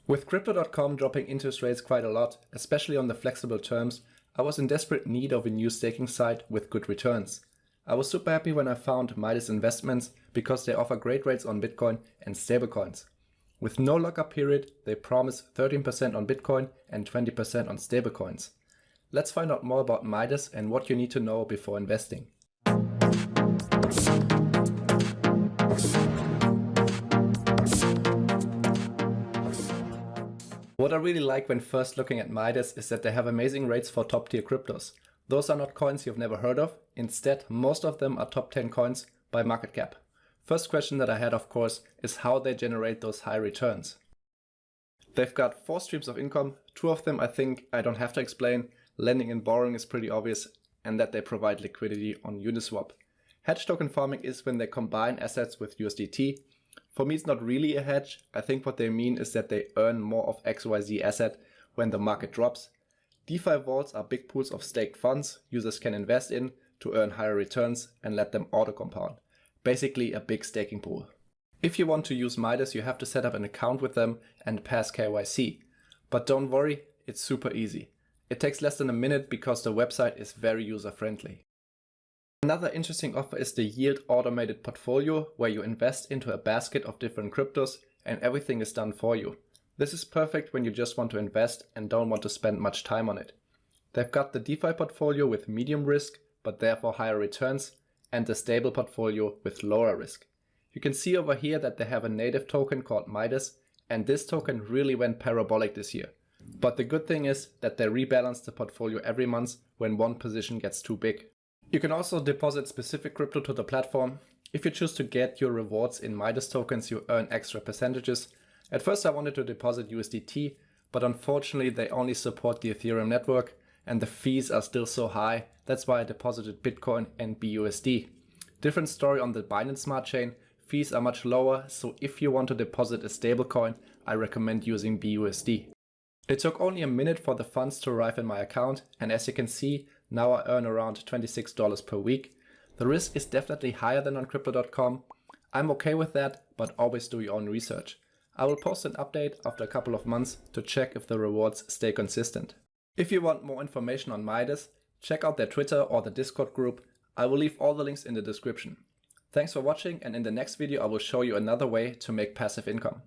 With Crypto.com dropping interest rates quite a lot, especially on the flexible terms, I was in desperate need of a new staking site with good returns. I was super happy when I found Midas Investments because they offer great rates on Bitcoin and stablecoins. With no lockup period, they promise 13% on Bitcoin and 20% on stablecoins. Let's find out more about Midas and what you need to know before investing. What I really like when first looking at Midas is that they have amazing rates for top tier cryptos. Those are not coins you've never heard of. Instead, most of them are top 10 coins by market cap. First question that I had, of course, is how they generate those high returns. They've got 4 streams of income. 2 of them I think I don't have to explain. Lending and borrowing is pretty obvious, and that they provide liquidity on Uniswap. Hedge token farming is when they combine assets with USDT. For me, it's not really a hedge. I think what they mean is that they earn more of XYZ asset when the market drops. DeFi vaults are big pools of staked funds users can invest in to earn higher returns and let them auto-compound. Basically a big staking pool. If you want to use Midas, you have to set up an account with them and pass KYC. But don't worry, it's super easy. It takes less than a minute because the website is very user-friendly. Another interesting offer is the Yield Automated Portfolio, where you invest into a basket of different cryptos and everything is done for you. This is perfect when you just want to invest and don't want to spend much time on it. They've got the DeFi portfolio with medium risk, but therefore higher returns, and the stable portfolio with lower risk. You can see over here that they have a native token called Midas, and this token really went parabolic this year. But the good thing is that they rebalance the portfolio every month when one position gets too big. You can also deposit specific crypto to the platform. If you choose to get your rewards in Midas tokens, you earn extra percentages. At first I wanted to deposit USDT, but unfortunately they only support the Ethereum network and the fees are still so high. That's why I deposited Bitcoin and BUSD. Different story on the Binance Smart Chain. Fees are much lower, so if you want to deposit a stablecoin, I recommend using BUSD. It took only a minute for the funds to arrive in my account, and as you can see, now I earn around $26 per week. The risk is definitely higher than on Crypto.com. I'm okay with that, but always do your own research. I will post an update after a couple of months to check if the rewards stay consistent. If you want more information on Midas, check out their Twitter or the Discord group. I will leave all the links in the description. Thanks for watching, and in the next video I will show you another way to make passive income.